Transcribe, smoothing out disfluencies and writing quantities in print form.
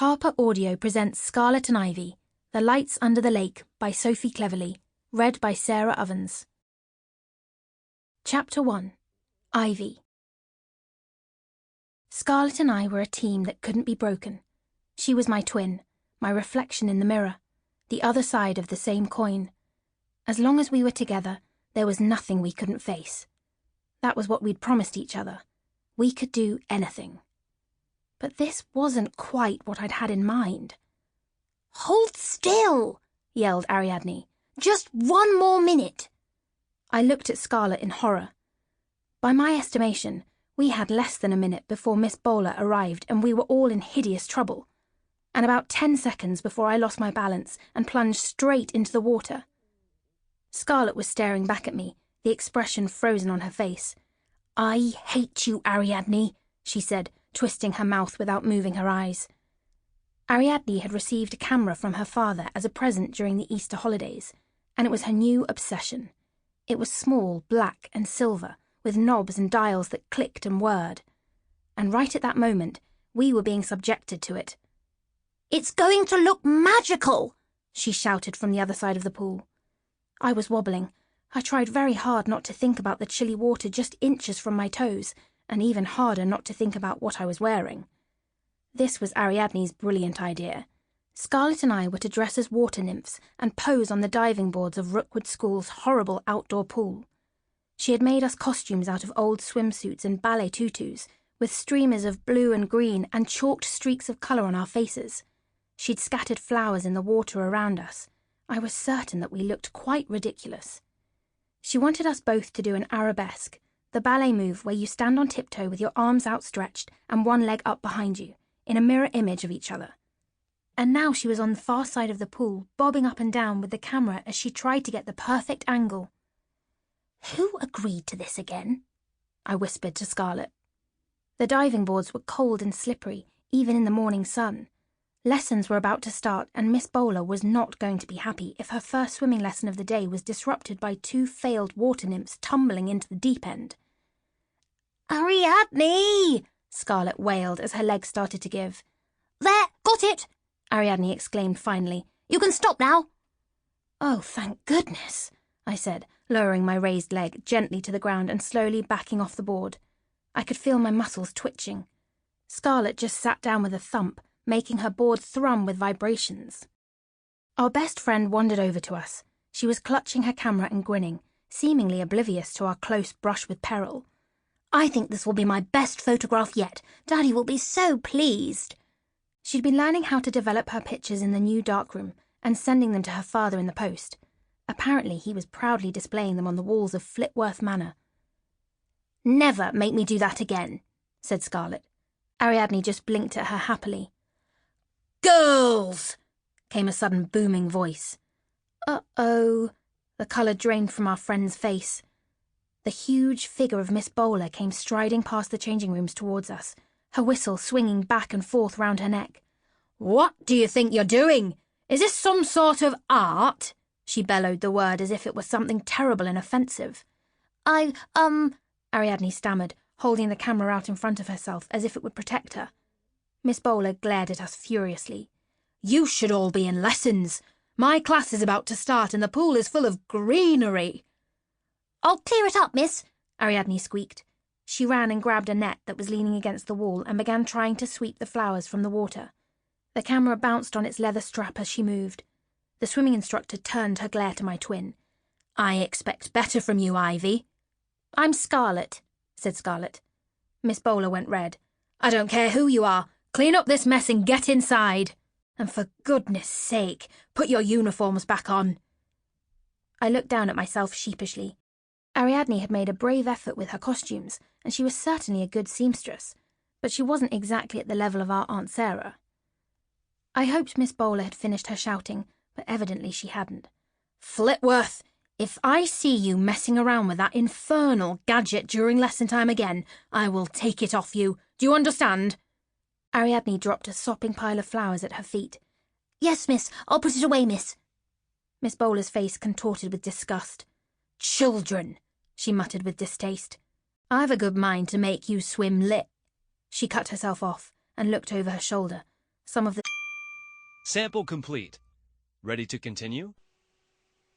Harper Audio presents Scarlet and Ivy, The Lights Under the Lake by Sophie Cleverly, read by Sarah Ovens. Chapter 1. Ivy. Scarlet and I were a team that couldn't be broken. She was my twin, my reflection in the mirror, the other side of the same coin. As long as we were together, there was nothing we couldn't face. That was what we'd promised each other. We could do anything. But this wasn't quite what I'd had in mind. "Hold still!" yelled Ariadne. "Just one more minute!" I looked at Scarlet in horror. By my estimation, we had less than a minute before Miss Bowler arrived and we were all in hideous trouble, and about 10 seconds before I lost my balance and plunged straight into the water. Scarlet was staring back at me, the expression frozen on her face. "I hate you, Ariadne," she said, twisting her mouth without moving her eyes. Ariadne had received a camera from her father as a present during the Easter holidays, and it was her new obsession. It was small, black and silver, with knobs and dials that clicked and whirred. And right at that moment, we were being subjected to it. "It's going to look magical!" she shouted from the other side of the pool. I was wobbling. I tried very hard not to think about the chilly water just inches from my toes, and even harder not to think about what I was wearing. This was Ariadne's brilliant idea. Scarlet and I were to dress as water nymphs and pose on the diving boards of Rookwood School's horrible outdoor pool. She had made us costumes out of old swimsuits and ballet tutus, with streamers of blue and green and chalked streaks of colour on our faces. She'd scattered flowers in the water around us. I was certain that we looked quite ridiculous. She wanted us both to do an arabesque, the ballet move where you stand on tiptoe with your arms outstretched and one leg up behind you, in a mirror image of each other. And now she was on the far side of the pool, bobbing up and down with the camera as she tried to get the perfect angle. "Who agreed to this again?" I whispered to Scarlet. The diving boards were cold and slippery, even in the morning sun. Lessons were about to start, and Miss Bowler was not going to be happy if her first swimming lesson of the day was disrupted by 2 failed water nymphs tumbling into the deep end. "Ariadne!" Scarlet wailed as her legs started to give. "There, got it!" Ariadne exclaimed finally. "You can stop now." "Oh, thank goodness," I said, lowering my raised leg gently to the ground and slowly backing off the board. I could feel my muscles twitching. Scarlet just sat down with a thump, making her board thrum with vibrations. Our best friend wandered over to us. She was clutching her camera and grinning, seemingly oblivious to our close brush with peril. "I think this will be my best photograph yet. Daddy will be so pleased." She'd been learning how to develop her pictures in the new darkroom and sending them to her father in the post. Apparently he was proudly displaying them on the walls of Flitworth Manor. "Never make me do that again," said Scarlet. Ariadne just blinked at her happily. "Girls!" came a sudden booming voice. Uh-oh. The colour drained from our friend's face. The huge figure of Miss Bowler came striding past the changing rooms towards us, her whistle swinging back and forth round her neck. "What do you think you're doing? Is this some sort of art?" She bellowed the word as if it was something terrible and offensive. Ariadne stammered, holding the camera out in front of herself as if it would protect her. Miss Bowler glared at us furiously. "You should all be in lessons. My class is about to start and the pool is full of greenery." "I'll clear it up, miss," Ariadne squeaked. She ran and grabbed a net that was leaning against the wall and began trying to sweep the flowers from the water. The camera bounced on its leather strap as she moved. The swimming instructor turned her glare to my twin. "I expect better from you, Ivy." "I'm Scarlet," said Scarlet. Miss Bowler went red. "I don't care who you are. Clean up this mess and get inside. And for goodness sake, put your uniforms back on." I looked down at myself sheepishly. Ariadne had made a brave effort with her costumes, and she was certainly a good seamstress, but she wasn't exactly at the level of our Aunt Sarah. I hoped Miss Bowler had finished her shouting, but evidently she hadn't. "Flitworth, if I see you messing around with that infernal gadget during lesson time again, I will take it off you. Do you understand?" Ariadne dropped a sopping pile of flowers at her feet. "Yes, miss. I'll put it away, miss." Miss Bowler's face contorted with disgust. "Children," she muttered with distaste. "I've a good mind to make you swim lit." She cut herself off and looked over her shoulder. Some of the Sample complete. Ready to continue?